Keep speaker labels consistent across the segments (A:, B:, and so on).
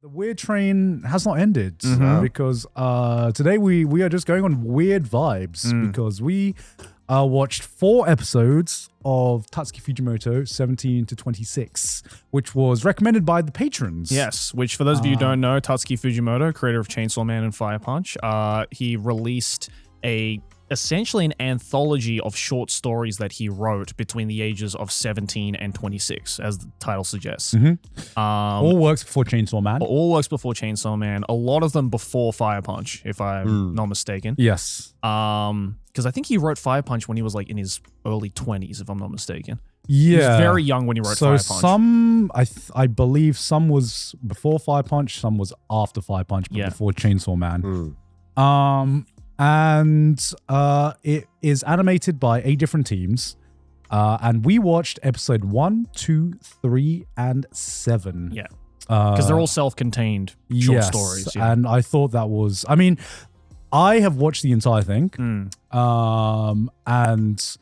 A: The weird train has not ended
B: Mm-hmm.
A: because today we are just going on weird vibes because we watched 4 episodes of Tatsuki Fujimoto 17 to 26, which was recommended by the patrons.
B: Yes, which for those of you who don't know, Tatsuki Fujimoto, creator of Chainsaw Man and Fire Punch, he released essentially an anthology of short stories that he wrote between the ages of 17 and 26, as the title suggests.
A: All works before Chainsaw Man.
B: All works before Chainsaw Man. A lot of them before Fire Punch, if I'm not mistaken.
A: Yes.
B: Because I think he wrote Fire Punch when he was like in his early 20s, if I'm not mistaken.
A: Yeah.
B: He was very young when he wrote Fire Punch.
A: So some, I believe some was before Fire Punch, some was after Fire Punch, but before Chainsaw Man. And it is animated by 8 different teams. And we watched episode 1, 2, 3, and 7.
B: Yeah. Because they're all self-contained short stories. Yeah.
A: And I thought that was, I mean, I have watched the entire thing. And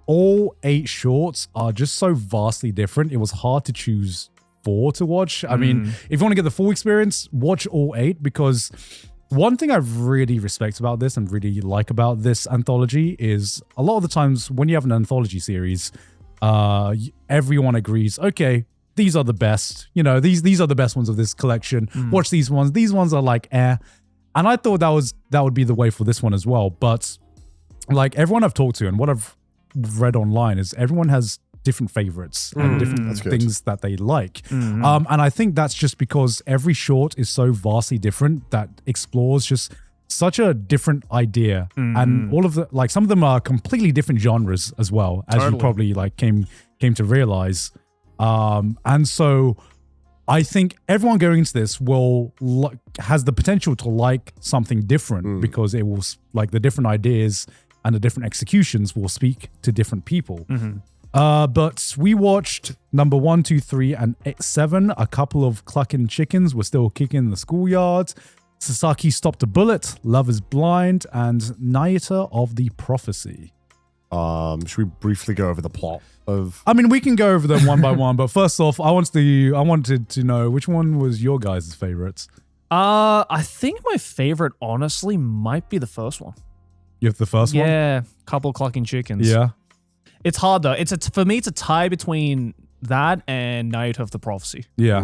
A: all 8 shorts are just so vastly different. It was hard to choose 4 to watch. I mean, if you want to get the full experience, watch all 8, because one thing I really respect about this and really like about this anthology is a lot of the times when you have an anthology series, everyone agrees, okay, these are the best. You know, these are the best ones of this collection. Watch these ones. These ones are like And I thought that would be the way for this one as well. But like everyone I've talked to and what I've read online is everyone has different favorites and different things that they like. And I think that's just because every short is so vastly different that explores just such a different idea. And all of the, like, some of them are completely different genres as well, as you probably like came to realize. And so I think everyone going into this has the potential to like something different because it will, like, the different ideas and the different executions will speak to different people. But we watched number 1, 2, 3, and 7. A couple of clucking chickens were still kicking in the schoolyard. Sasaki Stopped a Bullet, Love is Blind, and Naita of the Prophecy.
C: Should we briefly go over the plot of?
A: I mean, we can go over them one by one, but first off, I wanted to know which one was your guys' favorites.
B: I think my favorite, honestly, might be the first one.
A: You have the first one?
B: Yeah, couple clucking chickens.
A: Yeah.
B: It's hard though. For me, it's a tie between that and Night of the Prophecy.
A: Yeah.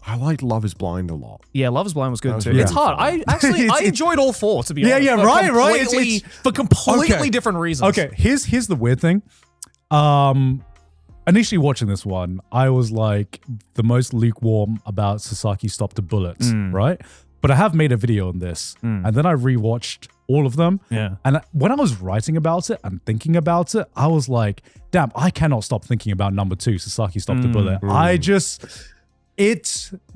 C: I like Love is Blind a lot.
B: Yeah, Love is Blind was good too.
C: really
B: It's hard.
C: fun.
B: I enjoyed all 4, to be honest.
A: Yeah, right.
B: For completely different reasons.
A: Okay, here's the weird thing. Initially watching this one, I was like the most lukewarm about Sasaki Stopped a Bullet, right? But I have made a video on this, and then I rewatched all of them.
B: Yeah.
A: And when I was writing about it and thinking about it, I was like, damn, I cannot stop thinking about number 2, Sasaki Stopped a Bullet.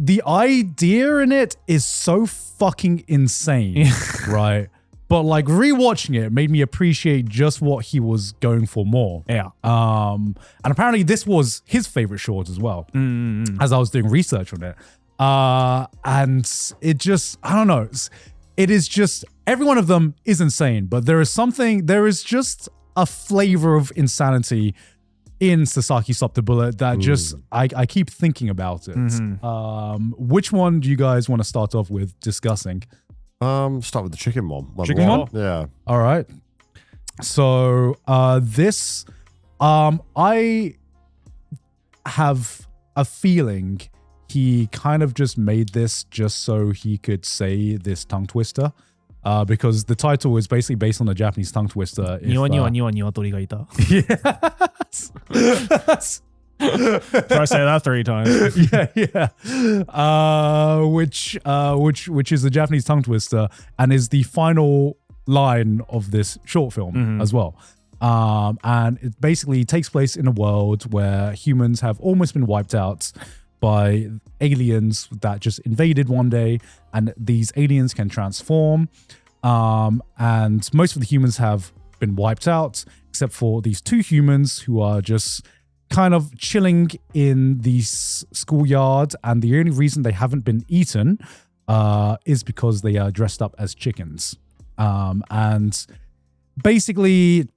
A: The idea in it is so fucking insane, right? But like rewatching it made me appreciate just what he was going for more.
B: Yeah.
A: And apparently this was his favorite short as well, as I was doing research on it. And it just, I don't know. It is just, every one of them is insane, but there is just a flavor of insanity in Sasaki Stopped a Bullet that just, I keep thinking about it. Which one do you guys want to start off with discussing?
C: Start with the chicken one.
A: Chicken one?
C: Yeah.
A: All right. So, this, I have a feeling he kind of just made this just so he could say this tongue twister. Because the title is basically based on a Japanese tongue twister.
B: Niwatori ga ita.
A: Yes.
B: Try to say that 3 times.
A: Which is a Japanese tongue twister and is the final line of this short film as well. And it basically takes place in a world where humans have almost been wiped out by aliens that just invaded one day, and these aliens can transform. And most of the humans have been wiped out, except for these 2 humans who are just kind of chilling in the schoolyard. And the only reason they haven't been eaten is because they are dressed up as chickens. And basically,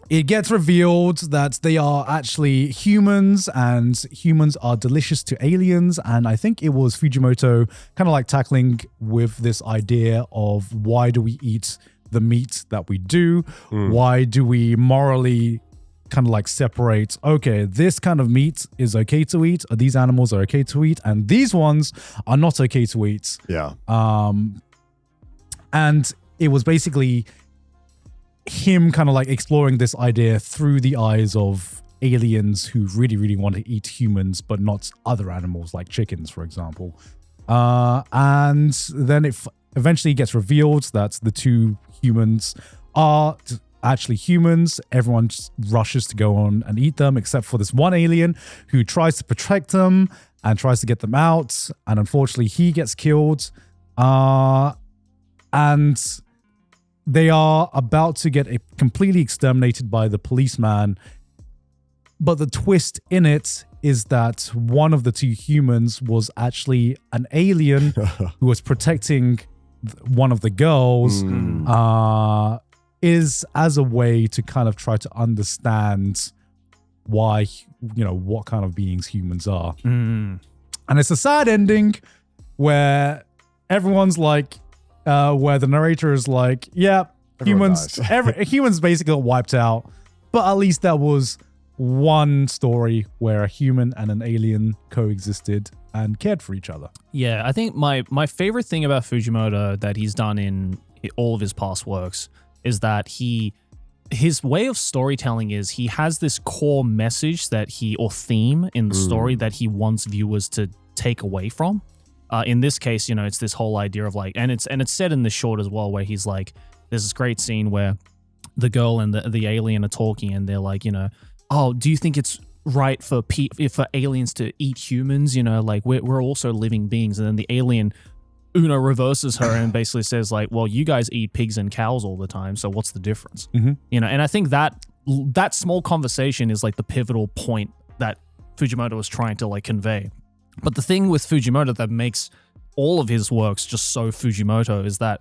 A: it gets revealed that they are actually humans and humans are delicious to aliens. And I think it was Fujimoto kind of like tackling with this idea of why do we eat the meat that we do? Why do we morally kind of like separate, okay, this kind of meat is okay to eat, or these animals are okay to eat, and these ones are not okay to eat.
C: Yeah.
A: And it was basically him kind of like exploring this idea through the eyes of aliens who really, really want to eat humans, but not other animals like chickens, for example. And then it eventually gets revealed that the two humans are actually humans. Everyone just rushes to go on and eat them, except for this one alien who tries to protect them and tries to get them out. And unfortunately, he gets killed. And they are about to get completely exterminated by the policeman. But the twist in it is that one of the two humans was actually an alien who was protecting one of the girls, is as a way to kind of try to understand why, what kind of beings humans are. And it's a sad ending where everyone's like, where the narrator is like, yeah, humans basically got wiped out, but at least that was one story where a human and an alien coexisted and cared for each other.
B: Yeah, I think my favorite thing about Fujimoto that he's done in all of his past works is that his way of storytelling is he has this core message or theme in the story that he wants viewers to take away from. In this case, it's this whole idea of like, and it's said in the short as well, where he's like, there's this great scene where the girl and the alien are talking, and they're like, oh, do you think it's right for aliens to eat humans? Like we're also living beings. And then the alien reverses her and basically says like, well, you guys eat pigs and cows all the time, so what's the difference? And I think that small conversation is like the pivotal point that Fujimoto was trying to like convey. But the thing with Fujimoto that makes all of his works just so Fujimoto is that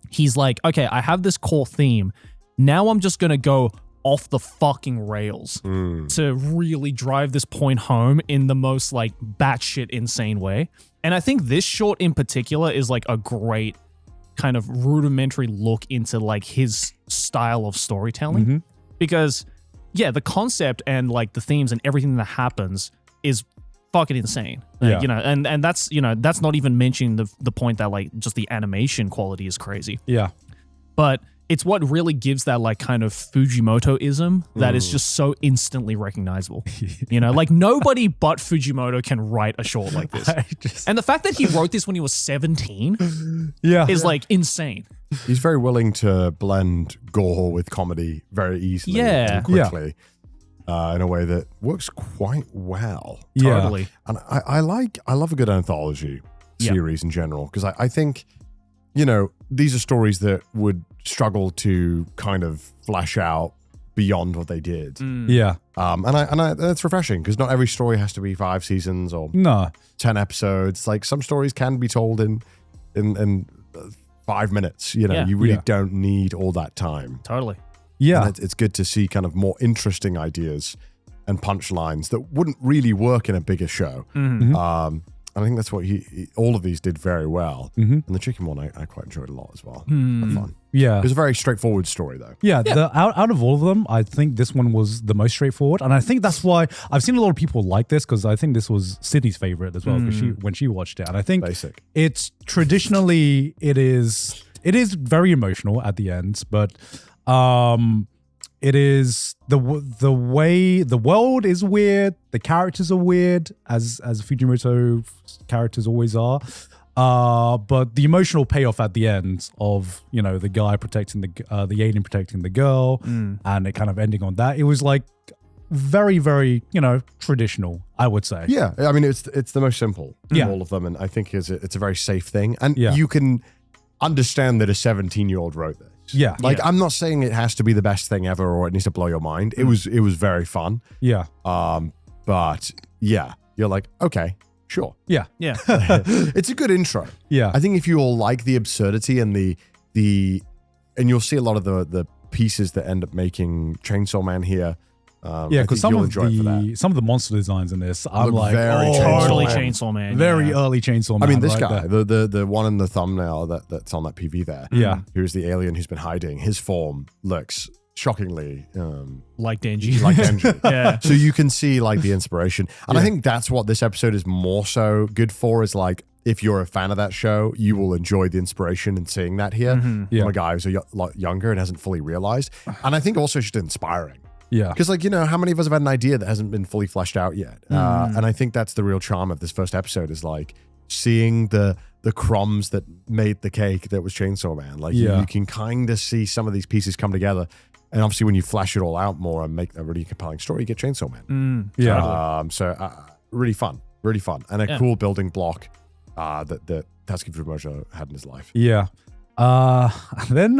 B: he's like, okay, I have this core theme. Now I'm just going to go off the fucking rails to really drive this point home in the most like batshit insane way. And I think this short in particular is like a great kind of rudimentary look into like his style of storytelling. Because yeah, the concept and like the themes and everything that happens is fucking insane. And that's, that's not even mentioning the point that like just the animation quality is crazy.
A: Yeah.
B: But it's what really gives that like kind of Fujimoto-ism that is just so instantly recognizable. Like nobody but Fujimoto can write a short like this. And the fact that he wrote this when he was 17 is like insane.
C: He's very willing to blend gore with comedy very easily and quickly. In a way that works quite well.
B: Totally.
C: And I love a good anthology series in general, because I think, these are stories that would struggle to kind of flesh out beyond what they did.
A: Yeah.
C: And that's refreshing, because not every story has to be 5 seasons or 10 episodes. Like some stories can be told in 5 minutes. You really don't need all that time.
B: Totally.
A: Yeah.
C: And it's good to see kind of more interesting ideas and punchlines that wouldn't really work in a bigger show. I think that's what all of these did very well. And the chicken one, I quite enjoyed a lot as well. Fun.
A: Yeah.
C: It was a very straightforward story, though.
A: Yeah. Out of all of them, I think this one was the most straightforward. And I think that's why I've seen a lot of people like this, because I think this was Sydney's favorite as well when she watched it. And I think it's traditionally, it is very emotional at the end, but it is the way the world is weird, the characters are weird, as Fujimoto characters always are, but the emotional payoff at the end of the guy protecting the alien protecting the girl, and it kind of ending on that, it was like very, very traditional, I would say.
C: Yeah, I mean it's the most simple of all of them, and I think it's a very safe thing, and you can understand that a 17-year-old wrote this.
A: Yeah.
C: I'm not saying it has to be the best thing ever or it needs to blow your mind. It was very fun.
A: Yeah.
C: But yeah, you're like, okay, sure.
A: Yeah.
B: Yeah.
C: It's a good intro.
A: Yeah.
C: I think if you all like the absurdity and and you'll see a lot of the pieces that end up making Chainsaw Man here.
A: Yeah, because some of the monster designs in this, I'm
C: Look
A: like,
C: very
B: Totally
C: Man.
B: Chainsaw Man.
A: very early Chainsaw Man.
C: I mean, this
A: right
C: guy,
A: there.
C: the one in the thumbnail that's on that PV there,
A: Yeah.
C: who's the alien who's been hiding, his form looks shockingly
B: Like Denji.
C: like Denji.
B: Yeah.
C: So you can see like the inspiration. And I think that's what this episode is more so good for, is like, if you're a fan of that show, you will enjoy the inspiration in seeing that here from a guy who's a lot younger and hasn't fully realized. And I think also just inspiring.
A: Yeah.
C: Because, like, how many of us have had an idea that hasn't been fully fleshed out yet? And I think that's the real charm of this first episode, is like seeing the crumbs that made the cake that was Chainsaw Man. Like, you can kind of see some of these pieces come together. And obviously, when you flash it all out more and make a really compelling story, you get Chainsaw Man. Really fun. And a cool building block that Tatsuki Fujimoto had in his life.
A: Yeah. Then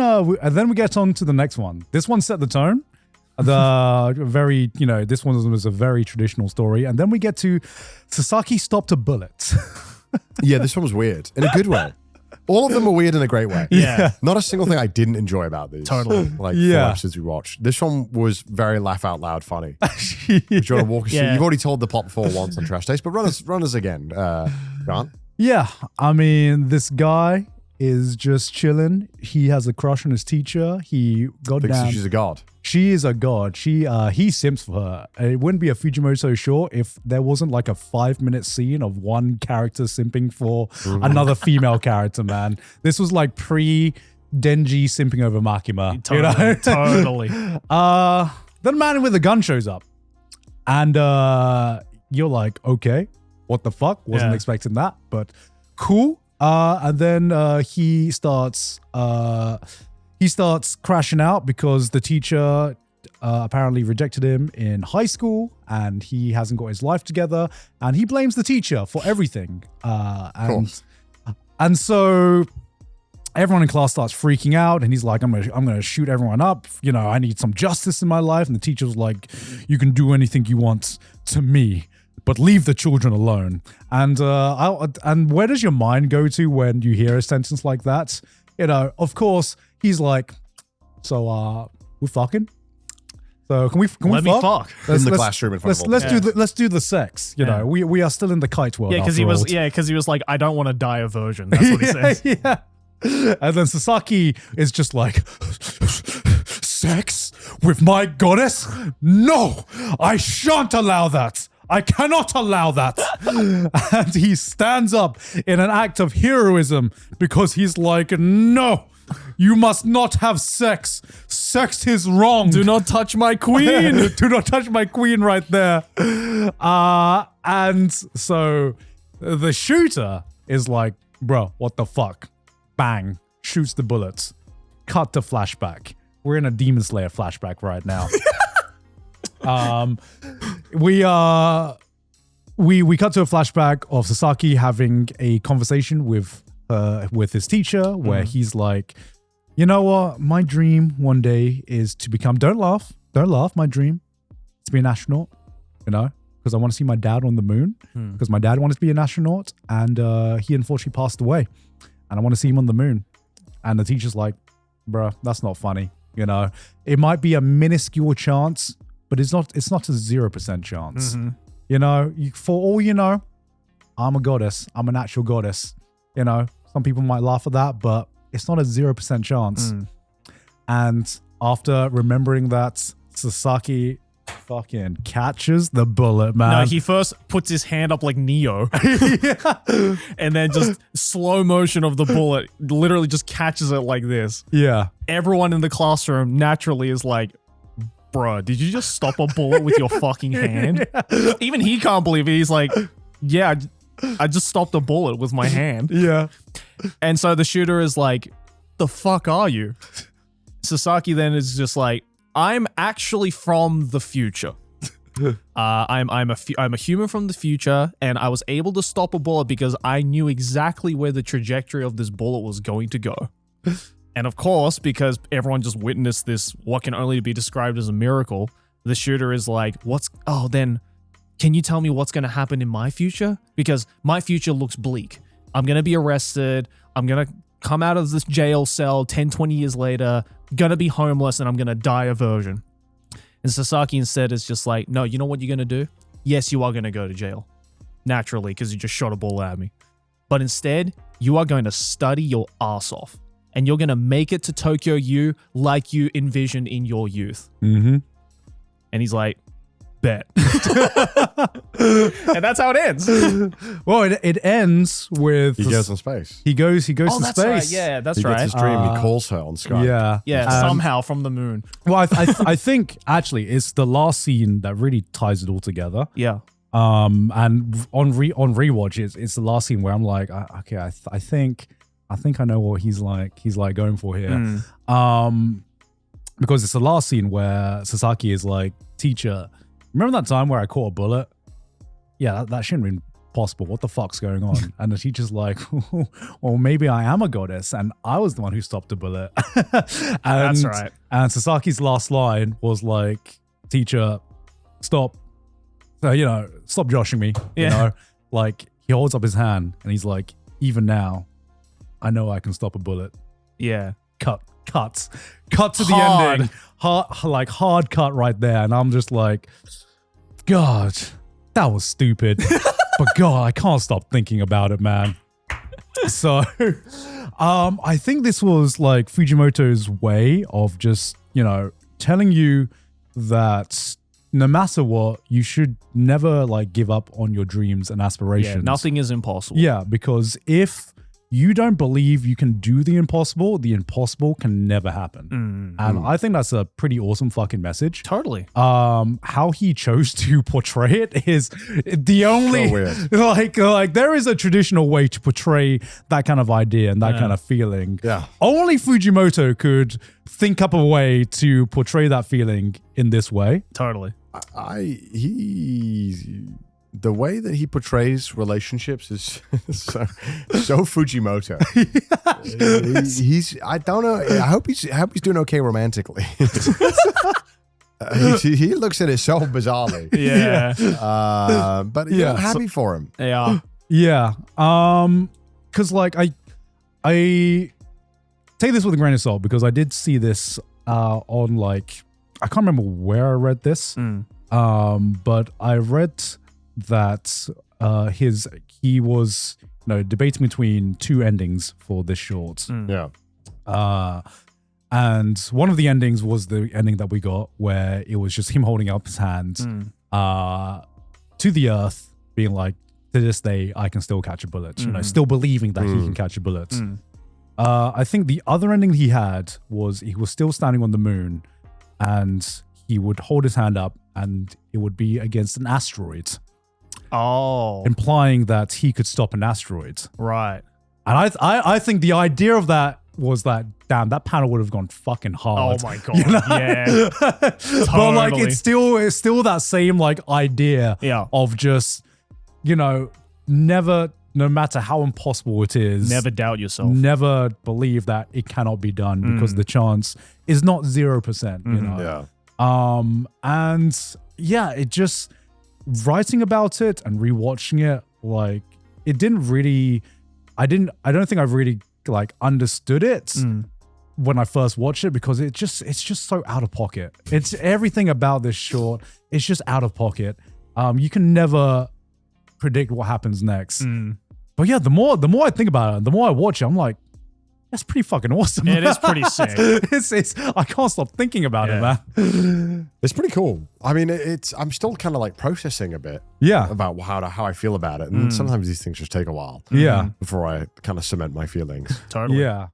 A: we get on to the next one. This one set the tone. This one was a very traditional story. And then we get to Sasaki stopped a bullet.
C: Yeah, this one was weird in a good way. All of them are weird in a great way.
B: Yeah.
C: Not a single thing I didn't enjoy about these.
B: Totally.
C: Like, 4 episodes we watched. This one was very laugh out loud funny. Do you want to walk us through? You've already told the plot before once on Trash Taste, but run us again, Grant.
A: Yeah. I mean, this guy is just chilling. He has a crush on his teacher. He got
C: Thinks
A: down.
C: she's a god.
A: She is a god. He simps for her. It wouldn't be a Fujimoto short if there wasn't like a 5-minute scene of one character simping for another female character, man. This was like pre-Denji simping over Makima.
B: Totally.
A: Then a man with a gun shows up. And you're like, okay, what the fuck? Wasn't expecting that, but cool. And then he starts crashing out because the teacher apparently rejected him in high school, and he hasn't got his life together, and he blames the teacher for everything. And so everyone in class starts freaking out, and he's like, I'm gonna shoot everyone up. I need some justice in my life. And the teacher's like, you can do anything you want to me, but leave the children alone. And where does your mind go to when you hear a sentence like that? Of course, he's like, so we're fucking. So can we
B: Let me fuck
C: in the classroom in front of all.
A: Let's do the sex. We are still in the kite world.
B: Yeah, because he was like, I don't want to die a virgin. That's what he says.
A: Yeah. And then Sasaki is just like, sex with my goddess? No, I shan't allow that. I cannot allow that. And he stands up in an act of heroism because he's like, no, you must not have sex. Sex is wrong.
B: Do not touch my queen.
A: Do not touch my queen right there. And so the shooter is like, bro, what the fuck? Bang. Shoots the bullets. Cut to flashback. We're in a Demon Slayer flashback right now. We cut to a flashback of Sasaki having a conversation with his teacher, where he's like, you know what, my dream one day is to become, don't laugh, my dream is to be an astronaut, because I want to see my dad on the moon, because my dad wanted to be an astronaut, and he unfortunately passed away, and I want to see him on the moon. And the teacher's like, bruh, that's not funny. It might be a minuscule chance, but it's not a 0% chance. For all you know, I'm a goddess. I'm an actual goddess. Some people might laugh at that, but it's not a 0% chance. And after remembering that, Sasaki fucking catches the bullet, man.
B: No, he first puts his hand up like Neo. And then just slow motion of the bullet, literally just catches it like this.
A: Yeah.
B: Everyone in the classroom naturally is like, bruh, did you just stop a bullet with your fucking hand? Yeah. Even he can't believe it. He's like, yeah, I just stopped a bullet with my hand.
A: Yeah.
B: And so the shooter is like, the fuck are you? Sasaki then is just like, I'm actually from the future. I'm a human from the future, and I was able to stop a bullet because I knew exactly where the trajectory of this bullet was going to go. And of course, because everyone just witnessed this, what can only be described as a miracle, the shooter is like, then can you tell me what's going to happen in my future? Because my future looks bleak. I'm going to be arrested. I'm going to come out of this jail cell 10, 20 years later, gonna be homeless and I'm gonna die a virgin. And Sasaki instead is just like, no, you know what you're gonna do? Yes, you are gonna go to jail. Naturally, because you just shot a ball at me. But instead, you are going to study your ass off. And you're going to make it to Tokyo U like you envisioned in your youth.
A: Mm-hmm.
B: And he's like, bet. And that's how it ends.
A: Well, it ends with
C: He goes in space.
A: He goes to
B: that's
A: space.
B: right. Yeah, that's
C: He
B: right.
C: gets his dream. He calls her on Skype.
A: Yeah.
B: Yeah, somehow from the moon.
A: Well, I think actually it's the last scene that really ties it all together.
B: Yeah.
A: And on rewatch, it's the last scene where I'm like, okay, I think I know what he's like going for here. Because it's the last scene where Sasaki is like, teacher, remember that time where I caught a bullet? Yeah, that shouldn't have been possible. What the fuck's going on? And the teacher's like, well, maybe I am a goddess and I was the one who stopped the bullet.
B: That's right.
A: And Sasaki's last line was like, teacher, stop. Stop joshing me.
B: Yeah.
A: You know, like he holds up his hand and he's like, even now, I know I can stop a bullet.
B: Yeah.
A: Cut to the ending. Hard cut right there. And I'm just like, God, that was stupid. But God, I can't stop thinking about it, man. So, I think this was like Fujimoto's way of just, telling you that no matter what, you should never like give up on your dreams and aspirations.
B: Yeah, nothing is impossible.
A: Yeah, because if you don't believe you can do the impossible can never happen. And I think that's a pretty awesome fucking message.
B: Totally.
A: How he chose to portray it is the only
C: So weird.
A: like there is a traditional way to portray that kind of idea and that kind of feeling.
C: Yeah.
A: Only Fujimoto could think up a way to portray that feeling in this way.
B: Totally.
C: The way that he portrays relationships is so Fujimoto. I don't know. I hope he's doing okay romantically. He looks at it so bizarrely.
B: Yeah.
C: But I'm happy for him.
B: Yeah.
A: Yeah. Cause like I take this with a grain of salt because I did see this on like I can't remember where I read this. But I read that he was debating between two endings for this short.
C: Yeah.
A: And one of the endings was the ending that we got where it was just him holding up his hand to the earth, being like, to this day I can still catch a bullet, still believing that he can catch a bullet. I think the other ending he had was he was still standing on the moon and he would hold his hand up and it would be against an asteroid.
B: Oh.
A: Implying that he could stop an asteroid.
B: Right.
A: And I think the idea of that was that, damn, that panel would have gone fucking hard.
B: Oh my God. Yeah.
A: But like it's still that same like idea of just, never, no matter how impossible it is.
B: Never doubt yourself.
A: Never believe that it cannot be done because the chance is not 0%,
C: Yeah.
A: And yeah, it just writing about it and rewatching it, like it didn't really, I don't think I really like understood it when I first watched it because it's just so out of pocket. It's everything about this short. It's just out of pocket. You can never predict what happens next. But yeah, the more I think about it, the more I watch it, I'm like, that's pretty fucking awesome.
B: It is pretty sick.
A: It's I can't stop thinking about it, man.
C: It's pretty cool. I mean, I'm still kind of like processing a bit.
A: Yeah.
C: About how I feel about it. And sometimes these things just take a while.
A: Yeah.
C: Before I kind of cement my feelings.
B: Totally.
A: Yeah.